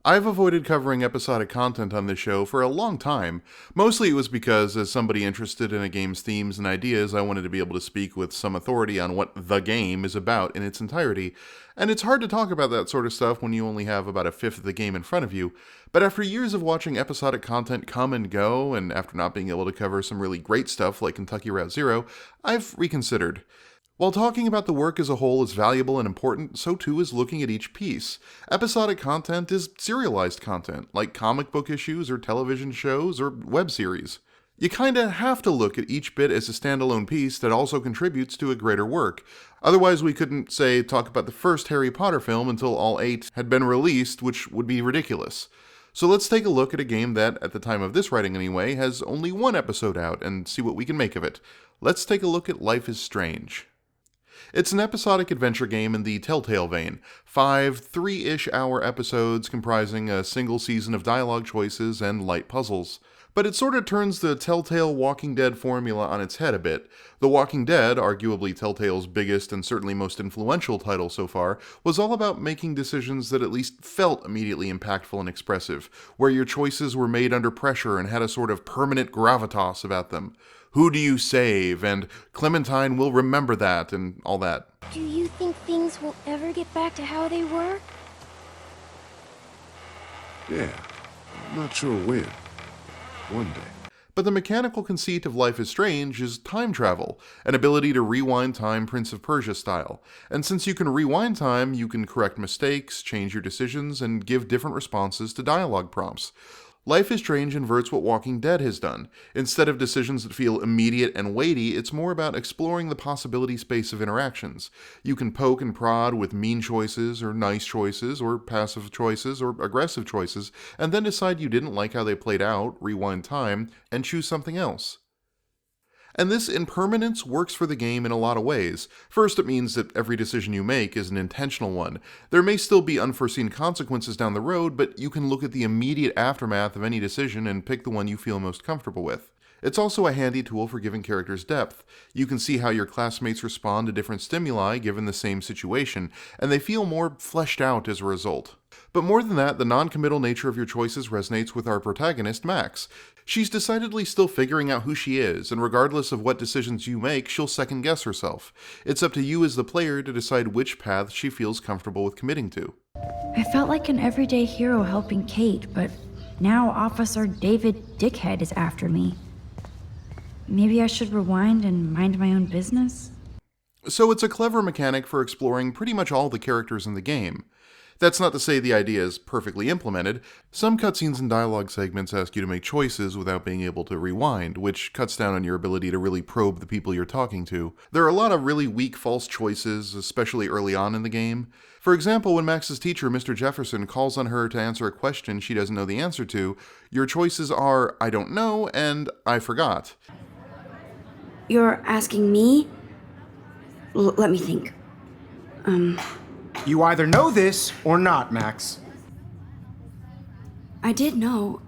I've avoided covering episodic content on this show for a long time. Mostly it was because, as somebody interested in a game's themes and ideas, I wanted to be able to speak with some authority on what the game is about in its entirety. And it's hard to talk about that sort of stuff when you only have about a fifth of the game in front of you. But after years of watching episodic content come and go, and after not being able to cover some really great stuff like Kentucky Route Zero, I've reconsidered. While talking about the work as a whole is valuable and important, so too is looking at each piece. Episodic content is serialized content, like comic book issues or television shows or web series. You kinda have to look at each bit as a standalone piece that also contributes to a greater work. Otherwise we couldn't, say, talk about the first Harry Potter film until all 8 had been released, which would be ridiculous. So let's take a look at a game that, at the time of this writing anyway, has only one episode out and see what we can make of it. Let's take a look at Life is Strange. It's an episodic adventure game in the Telltale vein. 5 3-ish hour episodes comprising a single season of dialogue choices and light puzzles. But it sort of turns the Telltale Walking Dead formula on its head a bit. The Walking Dead, arguably Telltale's biggest and certainly most influential title so far, was all about making decisions that at least felt immediately impactful and expressive, where your choices were made under pressure and had a sort of permanent gravitas about them. Who do you save? And Clementine will remember that, and all that. Do you think things will ever get back to how they were? Yeah, I'm not sure when. One day. But the mechanical conceit of Life is Strange is time travel, an ability to rewind time Prince of Persia style. And since you can rewind time, you can correct mistakes, change your decisions, and give different responses to dialogue prompts. Life is Strange inverts what Walking Dead has done. Instead of decisions that feel immediate and weighty, it's more about exploring the possibility space of interactions. You can poke and prod with mean choices, or nice choices, or passive choices, or aggressive choices, and then decide you didn't like how they played out, rewind time, and choose something else. And this impermanence works for the game in a lot of ways. First, it means that every decision you make is an intentional one. There may still be unforeseen consequences down the road, but you can look at the immediate aftermath of any decision and pick the one you feel most comfortable with. It's also a handy tool for giving characters depth. You can see how your classmates respond to different stimuli given the same situation, and they feel more fleshed out as a result. But more than that, the non-committal nature of your choices resonates with our protagonist, Max. She's decidedly still figuring out who she is, and regardless of what decisions you make, she'll second-guess herself. It's up to you as the player to decide which path she feels comfortable with committing to. I felt like an everyday hero helping Kate, but now Officer David Dickhead is after me. Maybe I should rewind and mind my own business? So it's a clever mechanic for exploring pretty much all the characters in the game. That's not to say the idea is perfectly implemented. Some cutscenes and dialogue segments ask you to make choices without being able to rewind, which cuts down on your ability to really probe the people you're talking to. There are a lot of really weak false choices, especially early on in the game. For example, when Max's teacher, Mr. Jefferson, calls on her to answer a question she doesn't know the answer to, your choices are, I don't know, and I forgot. You're asking me? Let me think. You either know this or not, Max. I did know,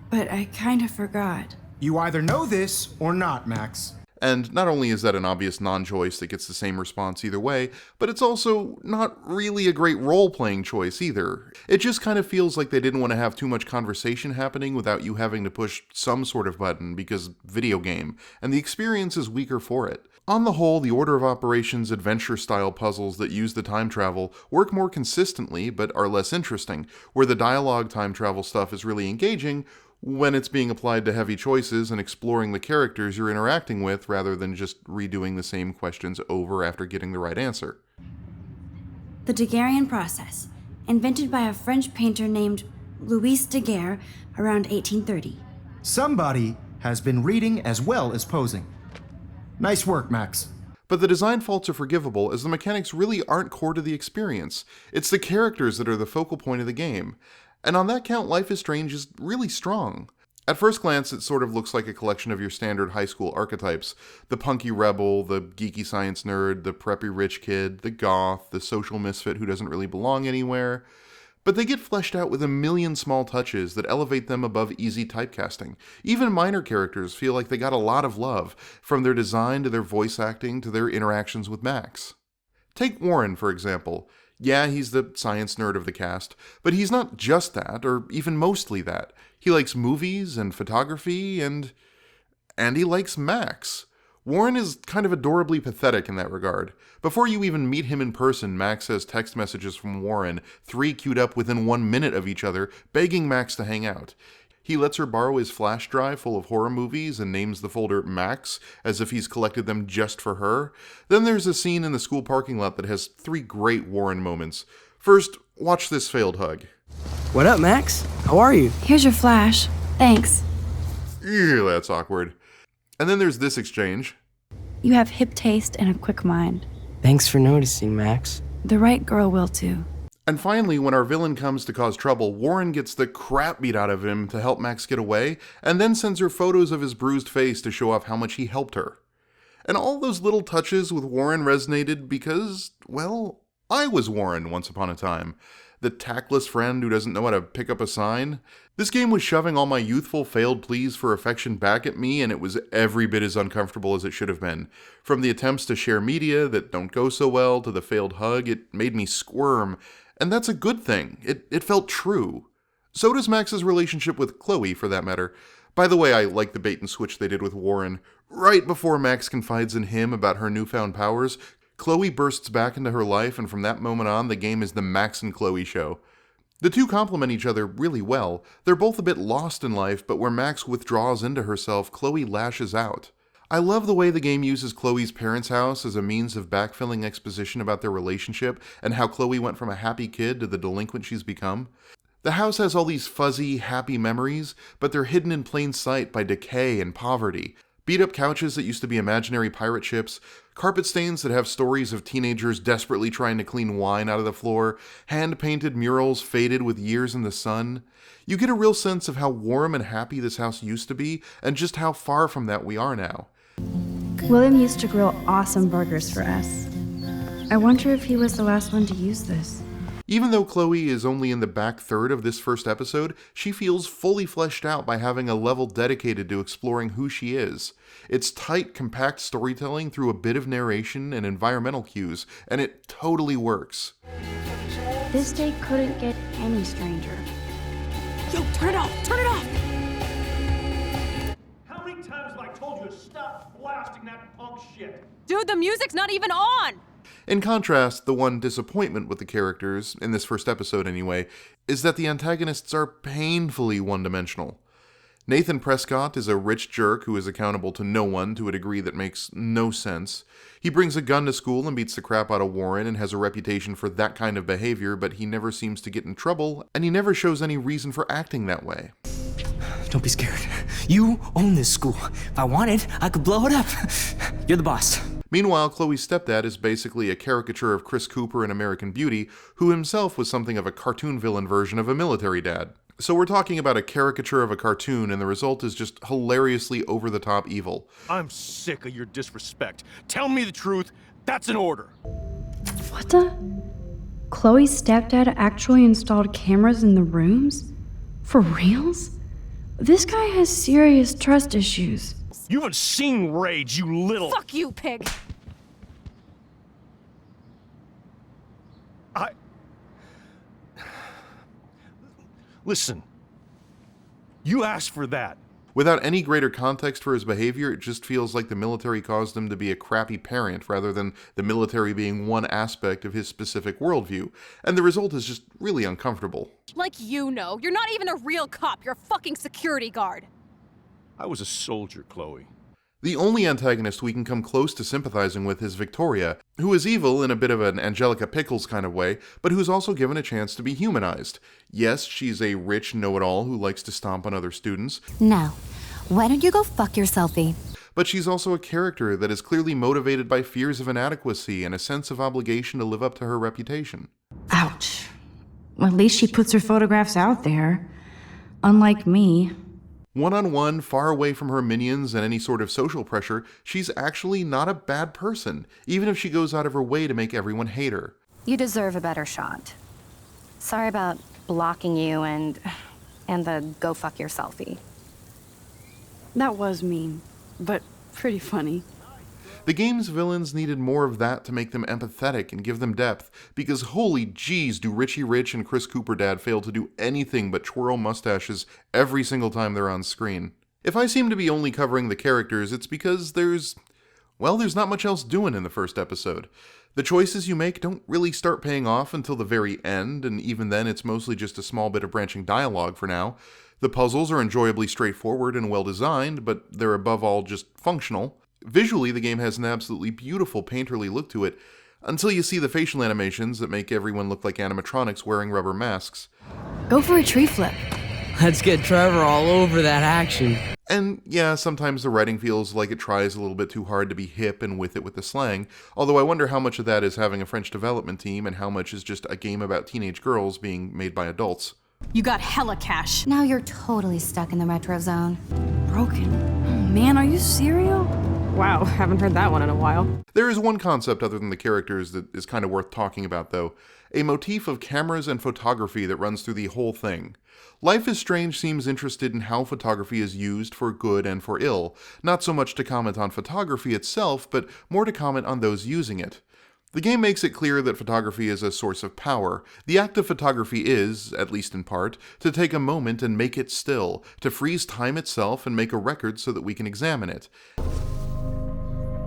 but I kind of forgot. You either know this or not, Max. And not only is that an obvious non-choice that gets the same response either way, but it's also not really a great role-playing choice either. It just kind of feels like they didn't want to have too much conversation happening without you having to push some sort of button because video game, and the experience is weaker for it. On the whole, the Order of Operations adventure-style puzzles that use the time travel work more consistently but are less interesting, where the dialogue time travel stuff is really engaging when it's being applied to heavy choices and exploring the characters you're interacting with rather than just redoing the same questions over after getting the right answer. The Daguerrean process, invented by a French painter named Louis Daguerre around 1830. Somebody has been reading as well as posing. Nice work, Max. But the design faults are forgivable as the mechanics really aren't core to the experience. It's the characters that are the focal point of the game. And on that count, Life is Strange is really strong. At first glance, it sort of looks like a collection of your standard high school archetypes. The punky rebel, the geeky science nerd, the preppy rich kid, the goth, the social misfit who doesn't really belong anywhere. But they get fleshed out with a million small touches that elevate them above easy typecasting. Even minor characters feel like they got a lot of love, from their design to their voice acting to their interactions with Max. Take Warren, for example. Yeah, he's the science nerd of the cast, but he's not just that, or even mostly that. He likes movies and photography, and he likes Max. Warren is kind of adorably pathetic in that regard. Before you even meet him in person, Max has text messages from Warren, 3 queued up within 1 minute of each other, begging Max to hang out. He lets her borrow his flash drive full of horror movies and names the folder Max, as if he's collected them just for her. Then there's a scene in the school parking lot that has 3 great Warren moments. First, watch this failed hug. What up, Max? How are you? Here's your flash. Thanks. Ew, that's awkward. And then there's this exchange. You have hip taste and a quick mind. Thanks for noticing, Max. The right girl will too. And finally, when our villain comes to cause trouble, Warren gets the crap beat out of him to help Max get away, and then sends her photos of his bruised face to show off how much he helped her. And all those little touches with Warren resonated because, well, I was Warren once upon a time. The tactless friend who doesn't know how to pick up a sign. This game was shoving all my youthful failed pleas for affection back at me, and it was every bit as uncomfortable as it should have been. From the attempts to share media that don't go so well to the failed hug, it made me squirm. And that's a good thing. It felt true. So does Max's relationship with Chloe, for that matter. By the way, I like the bait and switch they did with Warren. Right before Max confides in him about her newfound powers, Chloe bursts back into her life, and from that moment on, the game is the Max and Chloe show. The two complement each other really well. They're both a bit lost in life, but where Max withdraws into herself, Chloe lashes out. I love the way the game uses Chloe's parents' house as a means of backfilling exposition about their relationship and how Chloe went from a happy kid to the delinquent she's become. The house has all these fuzzy, happy memories, but they're hidden in plain sight by decay and poverty. Beat-up couches that used to be imaginary pirate ships, carpet stains that have stories of teenagers desperately trying to clean wine out of the floor, hand-painted murals faded with years in the sun. You get a real sense of how warm and happy this house used to be, and just how far from that we are now. William used to grill awesome burgers for us. I wonder if he was the last one to use this. Even though Chloe is only in the back third of this first episode, she feels fully fleshed out by having a level dedicated to exploring who she is. It's tight, compact storytelling through a bit of narration and environmental cues, and it totally works. This day couldn't get any stranger. Yo, turn it off! Turn it off! How many times have I told you to stop blasting that punk shit? Dude, the music's not even on! In contrast, the one disappointment with the characters, in this first episode anyway, is that the antagonists are painfully one-dimensional. Nathan Prescott is a rich jerk who is accountable to no one to a degree that makes no sense. He brings a gun to school and beats the crap out of Warren and has a reputation for that kind of behavior, but he never seems to get in trouble, and he never shows any reason for acting that way. Don't be scared. You own this school. If I wanted, I could blow it up. You're the boss. Meanwhile, Chloe's stepdad is basically a caricature of Chris Cooper in American Beauty, who himself was something of a cartoon villain version of a military dad. So we're talking about a caricature of a cartoon, and the result is just hilariously over-the-top evil. I'm sick of your disrespect. Tell me the truth. That's an order. What the? Chloe's stepdad actually installed cameras in the rooms? For reals? This guy has serious trust issues. You haven't seen rage, you little... Fuck you, pig! Listen. You asked for that. Without any greater context for his behavior, it just feels like the military caused him to be a crappy parent rather than the military being one aspect of his specific worldview, and the result is just really uncomfortable. Like you know. You're not even a real cop. You're a fucking security guard. I was a soldier, Chloe. The only antagonist we can come close to sympathizing with is Victoria, who is evil in a bit of an Angelica Pickles kind of way, but who's also given a chance to be humanized. Yes, she's a rich know-it-all who likes to stomp on other students. Now, why don't you go fuck yourselfie? But she's also a character that is clearly motivated by fears of inadequacy and a sense of obligation to live up to her reputation. Ouch. Well, at least she puts her photographs out there. Unlike me. One-on-one, far away from her minions and any sort of social pressure, she's actually not a bad person, even if she goes out of her way to make everyone hate her. You deserve a better shot. Sorry about blocking you and the go fuck yourselfie. That was mean, but pretty funny. The game's villains needed more of that to make them empathetic and give them depth, because holy jeez do Richie Rich and Chris Cooper Dad fail to do anything but twirl mustaches every single time they're on screen. If I seem to be only covering the characters, it's because there's not much else doing in the first episode. The choices you make don't really start paying off until the very end, and even then it's mostly just a small bit of branching dialogue for now. The puzzles are enjoyably straightforward and well designed, but they're above all just functional. Visually, the game has an absolutely beautiful painterly look to it, until you see the facial animations that make everyone look like animatronics wearing rubber masks. Go for a tree flip. Let's get Trevor all over that action. And yeah, sometimes the writing feels like it tries a little bit too hard to be hip and with it with the slang, although I wonder how much of that is having a French development team and how much is just a game about teenage girls being made by adults. You got hella cash. Now you're totally stuck in the retro zone. Broken. Oh man, are you serial? Wow, haven't heard that one in a while. There is one concept other than the characters that is kind of worth talking about, though. A motif of cameras and photography that runs through the whole thing. Life is Strange seems interested in how photography is used for good and for ill, not so much to comment on photography itself, but more to comment on those using it. The game makes it clear that photography is a source of power. The act of photography is, at least in part, to take a moment and make it still, to freeze time itself and make a record so that we can examine it.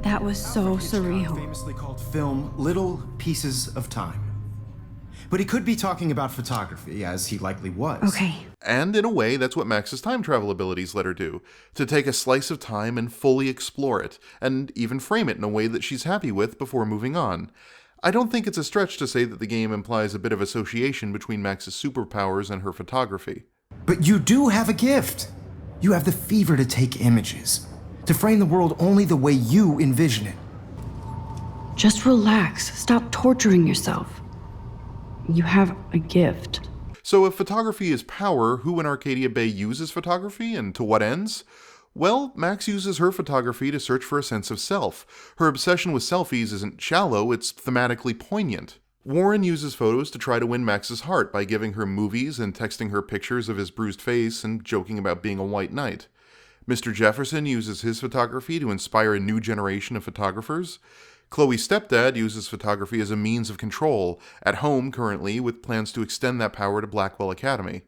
That was so surreal. Famously called film Little Pieces of Time. But he could be talking about photography, as he likely was. Okay. And in a way, that's what Max's time travel abilities let her do. To take a slice of time and fully explore it, and even frame it in a way that she's happy with before moving on. I don't think it's a stretch to say that the game implies a bit of association between Max's superpowers and her photography. But you do have a gift. You have the fever to take images, to frame the world only the way you envision it. Just relax. Stop torturing yourself. You have a gift. So if photography is power, who in Arcadia Bay uses photography, and to what ends? Well, Max uses her photography to search for a sense of self. Her obsession with selfies isn't shallow, it's thematically poignant. Warren uses photos to try to win Max's heart by giving her movies and texting her pictures of his bruised face and joking about being a white knight. Mr. Jefferson uses his photography to inspire a new generation of photographers. Chloe's stepdad uses photography as a means of control, at home currently with plans to extend that power to Blackwell Academy.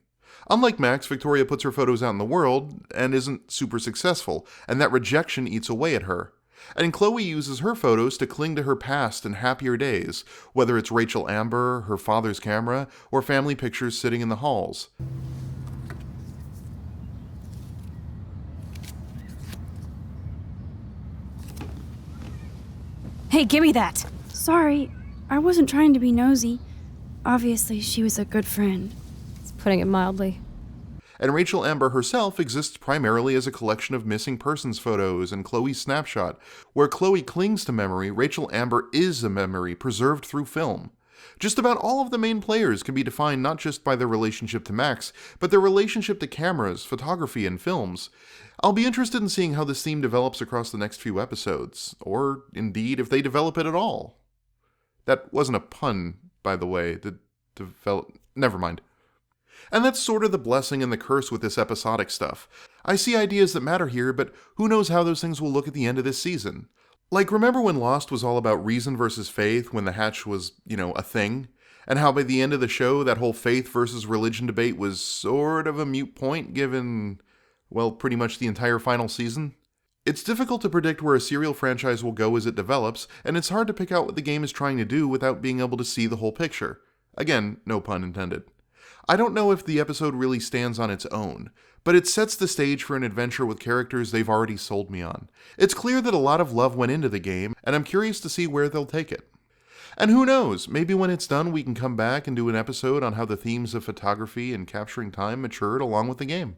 Unlike Max, Victoria puts her photos out in the world and isn't super successful, and that rejection eats away at her. And Chloe uses her photos to cling to her past and happier days, whether it's Rachel Amber, her father's camera, or family pictures sitting in the halls. Hey, give me that. Sorry, I wasn't trying to be nosy. Obviously, she was a good friend. It's putting it mildly. And Rachel Amber herself exists primarily as a collection of missing persons photos and Chloe's snapshot. Where Chloe clings to memory, Rachel Amber is a memory preserved through film. Just about all of the main players can be defined not just by their relationship to Max, but their relationship to cameras, photography, and films. I'll be interested in seeing how this theme develops across the next few episodes, or indeed if they develop it at all. That wasn't a pun, by the way. Never mind. And that's sort of the blessing and the curse with this episodic stuff. I see ideas that matter here, but who knows how those things will look at the end of this season. Like, remember when Lost was all about reason versus faith, when the hatch was, a thing? And how by the end of the show, that whole faith versus religion debate was sort of a moot point given, well, pretty much the entire final season? It's difficult to predict where a serial franchise will go as it develops, and it's hard to pick out what the game is trying to do without being able to see the whole picture. Again, no pun intended. I don't know if the episode really stands on its own, but it sets the stage for an adventure with characters they've already sold me on. It's clear that a lot of love went into the game, and I'm curious to see where they'll take it. And who knows, maybe when it's done we can come back and do an episode on how the themes of photography and capturing time matured along with the game.